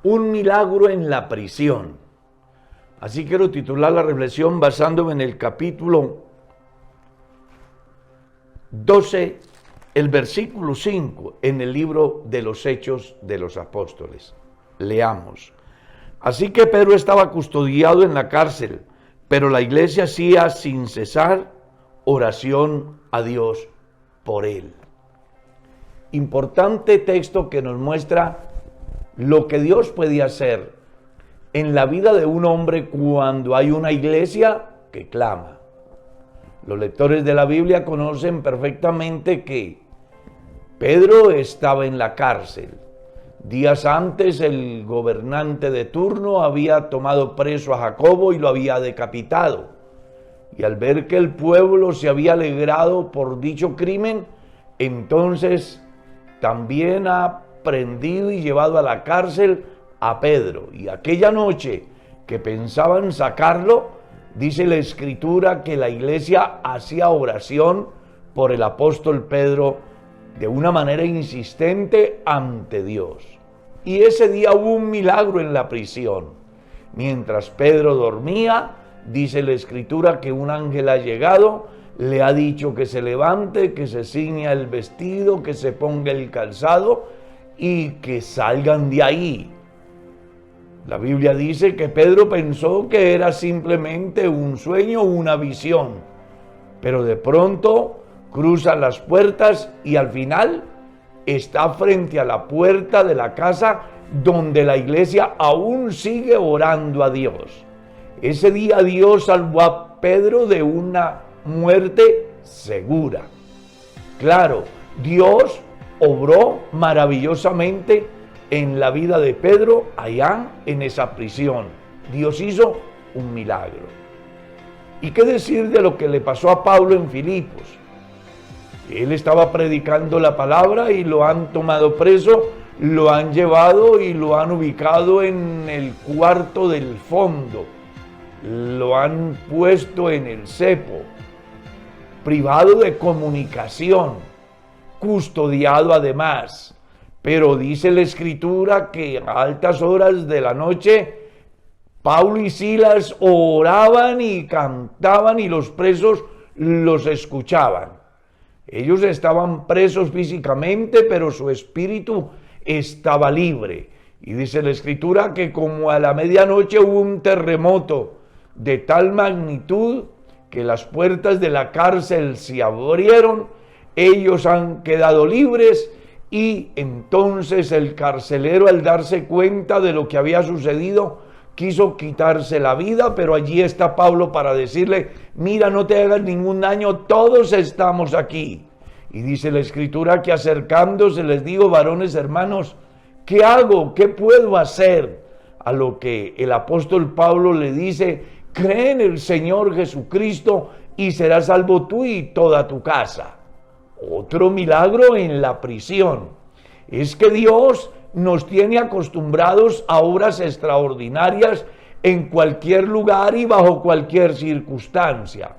Un milagro en la prisión. Así quiero titular la reflexión basándome en el capítulo 12, el versículo 5, en el libro de los Hechos de los Apóstoles. Leamos. Así que Pedro estaba custodiado en la cárcel, pero la iglesia hacía sin cesar oración a Dios por él. Importante texto que nos muestra lo que Dios puede hacer en la vida de un hombre cuando hay una iglesia que clama. Los lectores de la Biblia conocen perfectamente que Pedro estaba en la cárcel. Días antes el gobernante de turno había tomado preso a Jacobo y lo había decapitado. Y al ver que el pueblo se había alegrado por dicho crimen, entonces también ha prendido y llevado a la cárcel a Pedro. Y aquella noche que pensaban sacarlo, dice la Escritura que la iglesia hacía oración por el apóstol Pedro de una manera insistente ante Dios. Y ese día hubo un milagro en la prisión. Mientras Pedro dormía, dice la Escritura que un ángel ha llegado, le ha dicho que se levante, que se ciña el vestido, que se ponga el calzado y que salgan de ahí. La Biblia dice que Pedro pensó que era simplemente un sueño, una visión, pero de pronto cruza las puertas y al final está frente a la puerta de la casa donde la iglesia aún sigue orando a Dios. Ese día Dios salvó a Pedro de una muerte segura. Claro, Dios obró maravillosamente en la vida de Pedro allá en esa prisión. Dios hizo un milagro. ¿Y qué decir de lo que le pasó a Pablo en Filipos? Él estaba predicando la palabra y lo han tomado preso, lo han llevado y lo han ubicado en el cuarto del fondo. Lo han puesto en el cepo, privado de comunicación, custodiado además. Pero dice la Escritura que a altas horas de la noche Pablo y Silas oraban y cantaban y los presos los escuchaban. Ellos estaban presos físicamente, pero su espíritu estaba libre. Y dice la Escritura que como a la medianoche hubo un terremoto de tal magnitud que las puertas de la cárcel se abrieron, ellos han quedado libres. Y entonces el carcelero, al darse cuenta de lo que había sucedido, quiso quitarse la vida, pero allí está Pablo para decirle: mira, no te hagas ningún daño, todos estamos aquí. Y dice la Escritura que acercándose les digo: varones hermanos, ¿qué hago? ¿Qué puedo hacer? A lo que el apóstol Pablo le dice: cree en el Señor Jesucristo y serás salvo tú y toda tu casa. Otro milagro en la prisión. Es que Dios nos tiene acostumbrados a obras extraordinarias en cualquier lugar y bajo cualquier circunstancia.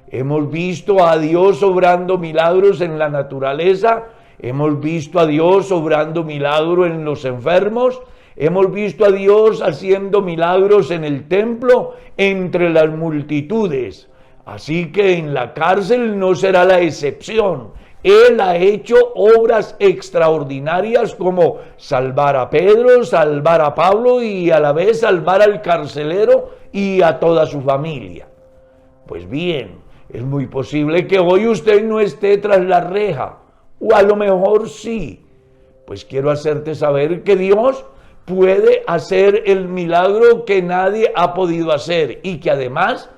Hemos visto a Dios obrando milagros en la naturaleza, hemos visto a Dios obrando milagros en los enfermos, hemos visto a Dios haciendo milagros en el templo entre las multitudes. Así que en la cárcel no será la excepción. Él ha hecho obras extraordinarias como salvar a Pedro, salvar a Pablo y a la vez salvar al carcelero y a toda su familia. Pues bien, es muy posible que hoy usted no esté tras la reja, o a lo mejor sí. Pues quiero hacerte saber que Dios puede hacer el milagro que nadie ha podido hacer y que además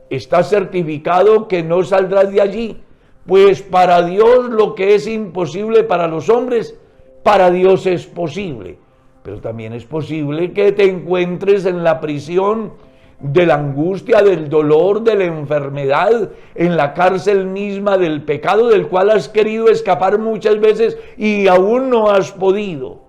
está certificado que no saldrás de allí. Pues para Dios lo que es imposible para los hombres, para Dios es posible. Pero también es posible que te encuentres en la prisión de la angustia, del dolor, de la enfermedad, en la cárcel misma del pecado del cual has querido escapar muchas veces y aún no has podido.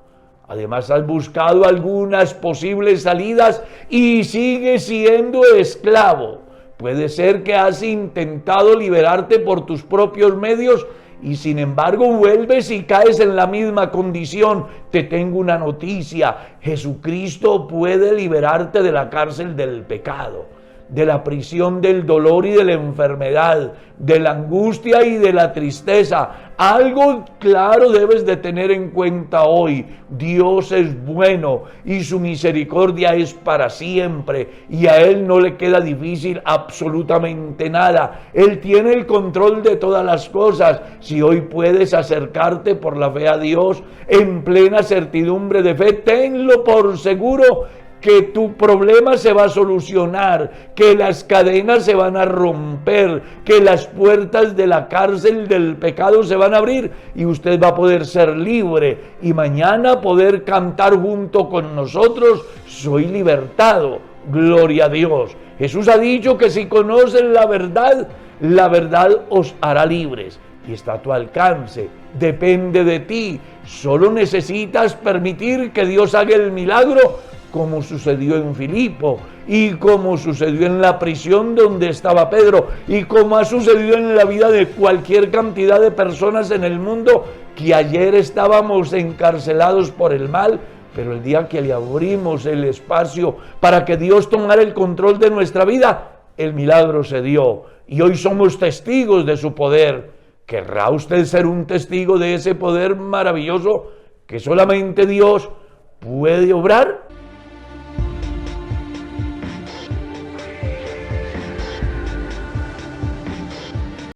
Además has buscado algunas posibles salidas y sigues siendo esclavo. Puede ser que has intentado liberarte por tus propios medios y sin embargo vuelves y caes en la misma condición, te tengo una noticia: Jesucristo puede liberarte de la cárcel del pecado, de la prisión del dolor y de la enfermedad, de la angustia y de la tristeza. Algo claro debes de tener en cuenta hoy: Dios es bueno y su misericordia es para siempre, y a Él no le queda difícil absolutamente nada. Él tiene el control de todas las cosas. Si hoy puedes acercarte por la fe a Dios en plena certidumbre de fe, tenlo por seguro que tu problema se va a solucionar, que las cadenas se van a romper, que las puertas de la cárcel del pecado se van a abrir y usted va a poder ser libre y mañana poder cantar junto con nosotros: soy libertado, gloria a Dios. Jesús ha dicho que si conocen la verdad os hará libres, y está a tu alcance. Depende de ti, solo necesitas permitir que Dios haga el milagro, como sucedió en Filipo, y como sucedió en la prisión donde estaba Pedro, y como ha sucedido en la vida de cualquier cantidad de personas en el mundo, que ayer estábamos encarcelados por el mal, pero el día que le abrimos el espacio para que Dios tomara el control de nuestra vida, el milagro se dio, y hoy somos testigos de su poder. ¿Querrá usted ser un testigo de ese poder maravilloso que solamente Dios puede obrar?